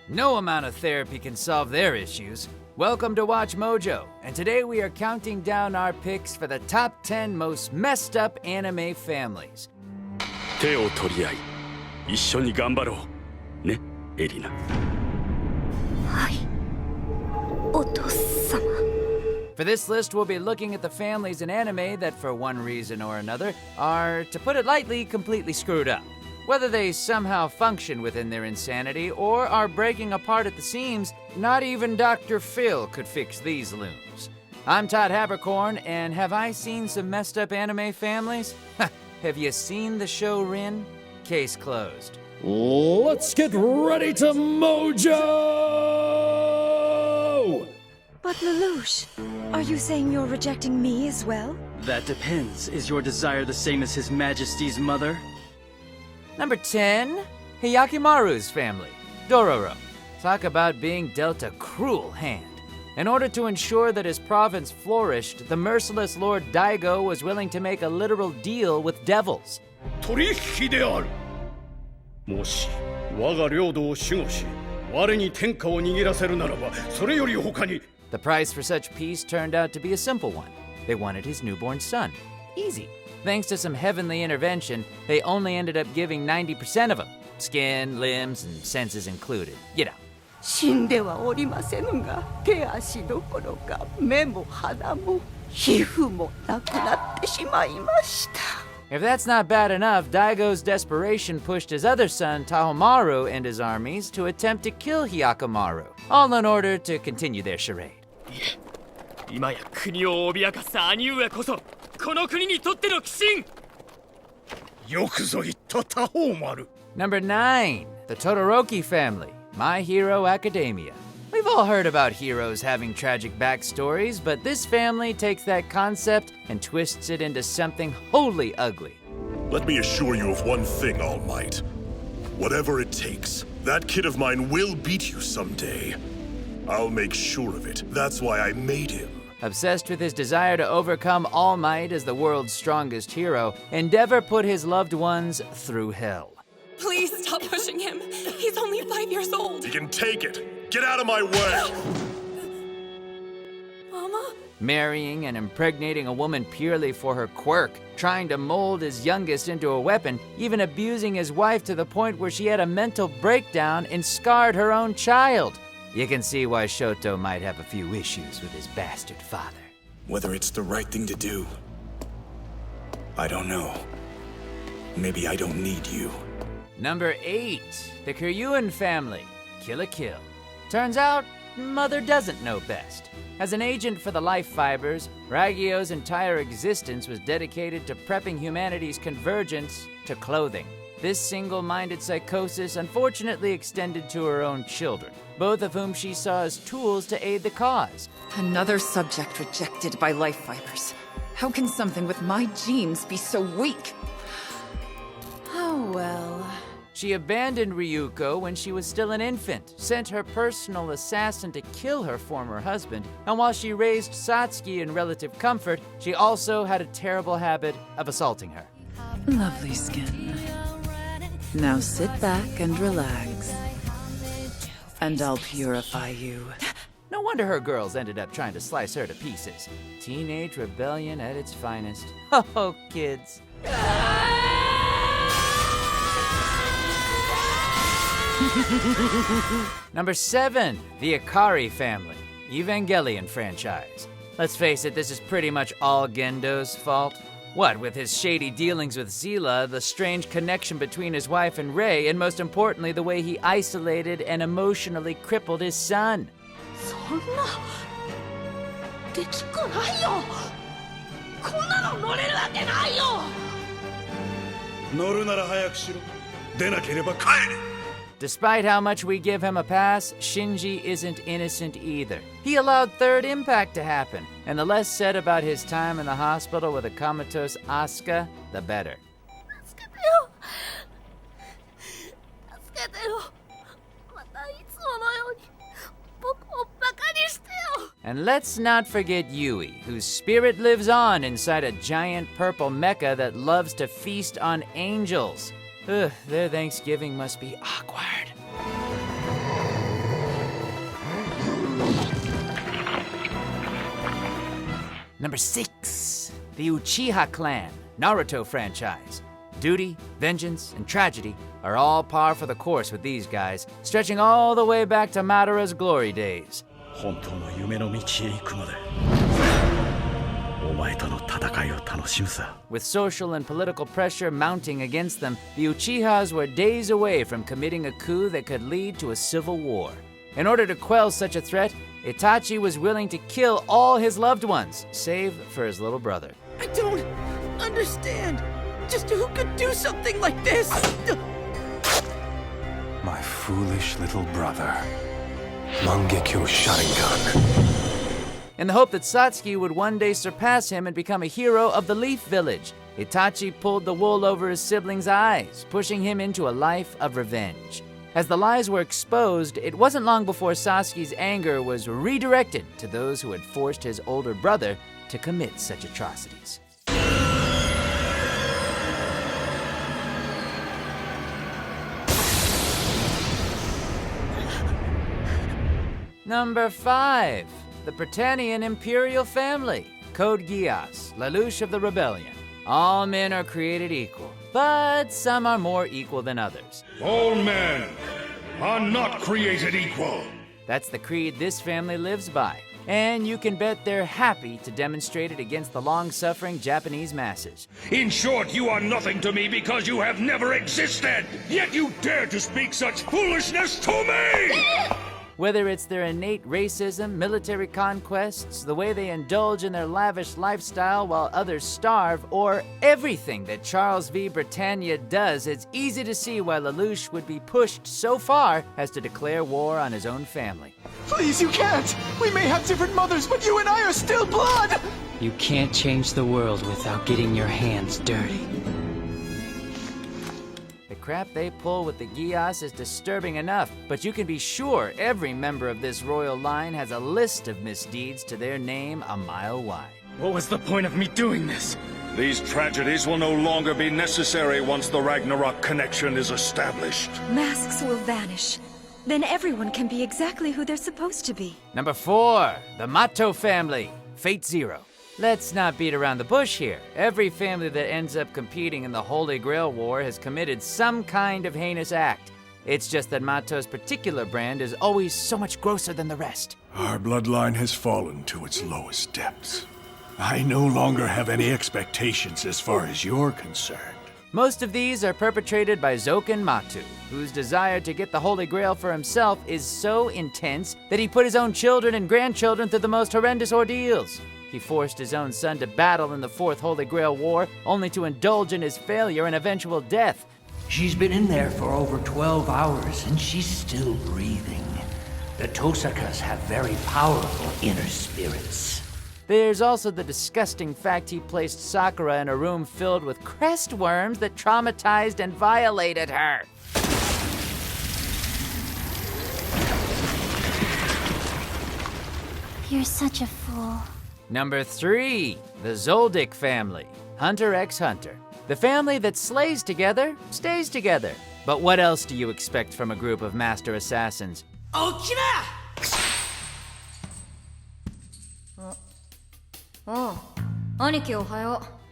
No amount of therapy can solve their issues. Welcome to WatchMojo, and today we are counting down our picks for the top 10 most messed up anime families. 手を取り合い、一緒に頑張ろう。ね、エリナ。はい。お父様。For this list, we'll be looking at the families in anime that, for one reason or another, are, to put it lightly, completely screwed up. Whether they somehow function within their insanity or are breaking apart at the seams, not even Dr. Phil could fix these looms. I'm Todd Haberkorn, and have I seen some messed up anime families? Have you seen the show Rin? Case closed. Let's get ready to Mojo! But Lelouch, are you saying you're rejecting me as well? That depends. Is your desire the same as His Majesty's mother? Number 10, Hyakkimaru's family, Dororo. Talk about being dealt a cruel hand. In order to ensure that his province flourished, the merciless Lord Daigo was willing to make a literal deal with devils. 取引である。もし我が領土を守護し、我に天下を握らせるならば、それより他に。The price for such peace turned out to be a simple one. They wanted his newborn son. Easy. Thanks to some heavenly intervention, they only ended up giving 90% of him. Skin, limbs, and senses included. You know. 死んではおりませぬが、手足どころか目も鼻も皮膚もなくなってしまいました。 If that's not bad enough, Daigo's desperation pushed his other son, Tahomaru, and his armies to attempt to kill Hyakkimaru, all in order to continue their charade. 今や国を脅かす兄上こそこの国にとっての鬼神。よくぞ言ったタホーマル。 Number 9, the Todoroki Family, My Hero Academia. We've all heard about heroes having tragic backstories, but this family takes that concept and twists it into something wholly ugly. Let me assure you of one thing, All Might. Whatever it takes, that kid of mine will beat you someday. I'll make sure of it. That's why I made him. Obsessed with his desire to overcome All Might as the world's strongest hero, Endeavor put his loved ones through hell. Please stop pushing him. He's only 5 years old. He can take it. Get out of my way! Mama? Marrying and impregnating a woman purely for her quirk, trying to mold his youngest into a weapon, even abusing his wife to the point where she had a mental breakdown and scarred her own child. You can see why Shoto might have a few issues with his bastard father. Whether it's the right thing to do, I don't know. Maybe I don't need you. Number 8, the Kiryuin Family, Kill la Kill. Turns out, Mother doesn't know best. As an agent for the life fibers, Ragyo's entire existence was dedicated to prepping humanity's convergence to clothing. This single-minded psychosis unfortunately extended to her own children, both of whom she saw as tools to aid the cause. Another subject rejected by life fibers. How can something with my genes be so weak? Oh well. She abandoned Ryuko when she was still an infant, sent her personal assassin to kill her former husband, and while she raised Satsuki in relative comfort, she also had a terrible habit of assaulting her. Lovely skin. Now sit back and relax. And I'll purify you. No wonder her girls ended up trying to slice her to pieces. Teenage rebellion at its finest. Oh, kids. Number 7, the Ikari Family, Evangelion franchise. Let's face it, this is pretty much all Gendo's fault. What with his shady dealings with Zila, the strange connection between his wife and Rei, and most importantly, the way he isolated and emotionally crippled his son. そんなできっこないよ。こんなの乗れるわけないよ。乗るなら早くしろ。出なければ帰れ。 Despite how much we give him a pass, Shinji isn't innocent either. He allowed third impact to happen, and the less said about his time in the hospital with a comatose Asuka, the better. And let's not forget Yui, whose spirit lives on inside a giant purple mecha that loves to feast on angels. Ugh, their Thanksgiving must be awkward. Number 6, the Uchiha Clan, Naruto franchise. Duty, vengeance, and tragedy are all par for the course with these guys, stretching all the way back to Madara's glory days. 本当の夢の道へ行くまでお前との戦いを楽しむさ。 With social and political pressure mounting against them, the Uchihas were days away from committing a coup that could lead to a civil war. In order to quell such a threat, Itachi was willing to kill all his loved ones, save for his little brother. I don't understand. Just who could do something like this? My foolish little brother. Mangekyo Sharingan. In the hope that Satsuki would one day surpass him and become a hero of the Leaf Village, Itachi pulled the wool over his siblings' eyes, pushing him into a life of revenge. As the lies were exposed, it wasn't long before Sasuke's anger was redirected to those who had forced his older brother to commit such atrocities. Number 5, the Britannian Imperial Family, Code Geass, Lelouch of the Rebellion. All men are created equal, but some are more equal than others. All men are not created equal. That's the creed this family lives by, and you can bet they're happy to demonstrate it against the long-suffering Japanese masses. In short, you are nothing to me because you have never existed. Yet you dare to speak such foolishness to me! Whether it's their innate racism, military conquests, the way they indulge in their lavish lifestyle while others starve, or everything that Charles V. Britannia does, it's easy to see why Lelouch would be pushed so far as to declare war on his own family. Please, you can't! We may have different mothers, but you and I are still blood! You can't change the world without getting your hands dirty. The crap they pull with the Geass is disturbing enough, but you can be sure every member of this royal line has a list of misdeeds to their name a mile wide. What was the point of me doing this? These tragedies will no longer be necessary once the Ragnarok connection is established. Masks will vanish. Then everyone can be exactly who they're supposed to be. Number 4, the Matou Family, Fate Zero. Let's not beat around the bush here. Every family that ends up competing in the Holy Grail War has committed some kind of heinous act. It's just that Matou's particular brand is always so much grosser than the rest. Our bloodline has fallen to its lowest depths. I no longer have any expectations as far as you're concerned. Most of these are perpetrated by Zoken Matou, whose desire to get the Holy Grail for himself is so intense that he put his own children and grandchildren through the most horrendous ordeals. He forced his own son to battle in the Fourth Holy Grail War, only to indulge in his failure and eventual death. She's been in there for over 12 hours, and she's still breathing. The Tosakas have very powerful inner spirits. There's also the disgusting fact he placed Sakura in a room filled with crest worms that traumatized and violated her. You're such a fool. Number 3, the Zoldyck Family, Hunter x Hunter. The family that slays together, stays together. But what else do you expect from a group of master assassins? Ochira!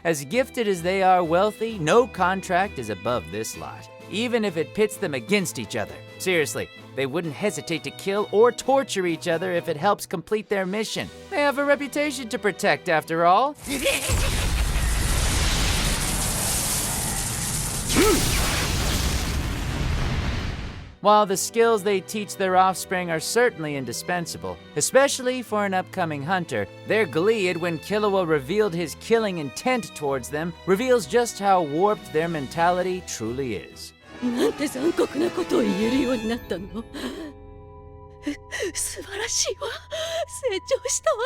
As gifted as they are wealthy, no contract is above this lot, even if it pits them against each other. Seriously, they wouldn't hesitate to kill or torture each other if it helps complete their mission. They have a reputation to protect, after all. While the skills they teach their offspring are certainly indispensable, especially for an upcoming hunter, their glee at when Killua revealed his killing intent towards them reveals just how warped their mentality truly is. なんて残酷なことを言えるようになったの。素晴らしいわ。成長したわ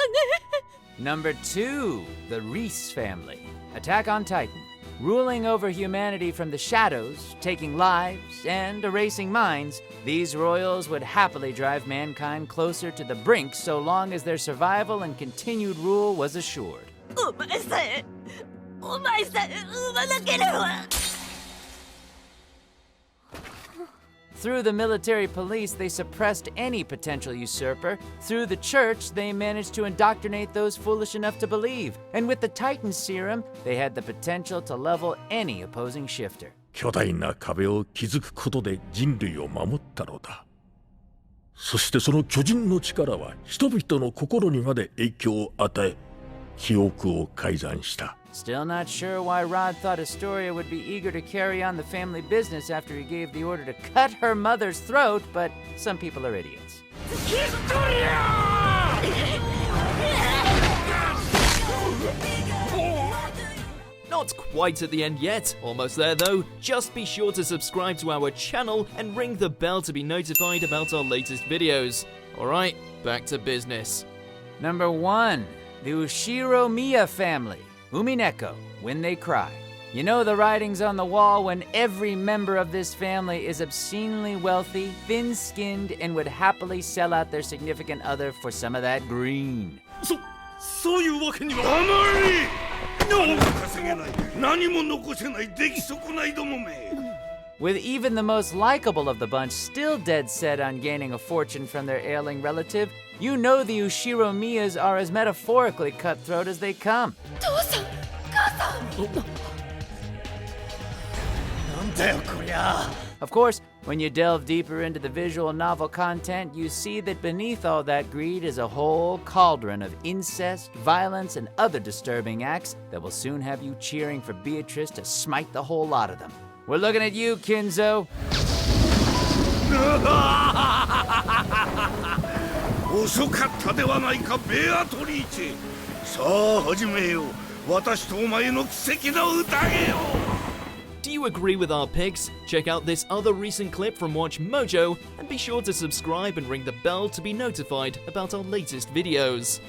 ね。Number 2, the Reiss Family, Attack on Titan. Ruling over humanity from the shadows, taking lives, and erasing minds, these royals would happily drive mankind closer to the brink so long as their survival and continued rule was assured. お前さん産まなければ。Through the military police, they suppressed any potential usurper. Through the church, they managed to indoctrinate those foolish enough to believe. And with the Titan Serum, they had the potential to level any opposing shifter. 巨大な壁を築くことで人類を守ったのだ。そしてその巨人の力は人々の心にまで影響を与え、記憶を改ざんした。Still not sure why Rod thought Astoria would be eager to carry on the family business after he gave the order to cut her mother's throat, but some people are idiots. Not quite at the end yet, almost there though. Just be sure to subscribe to our channel and ring the bell to be notified about our latest videos. Alright, back to business. Number 1. The Ushiromiya Family. Umineko, When They Cry. You know the writings on the wall when every member of this family is obscenely wealthy, thin-skinned, and would happily sell out their significant other for some of that green. そういうわけには。黙れ！稼げない。何も残せない出来損ないどもめ。With even the most likable of the bunch still dead set on gaining a fortune from their ailing relative, you know the Ushiromiyas are as metaphorically cutthroat as they come. Of course, when you delve deeper into the visual novel content, you see that beneath all that greed is a whole cauldron of incest, violence, and other disturbing acts that will soon have you cheering for Beatrice to smite the whole lot of them. We're looking at you, Kinzo. 遅かったではないか、ベアトリーチェ。さあ始めよう。私とお前の奇跡の宴よ。Do you agree with our picks? Check out this other recent clip from WatchMojo and be sure to subscribe and ring the bell to be notified about our latest videos.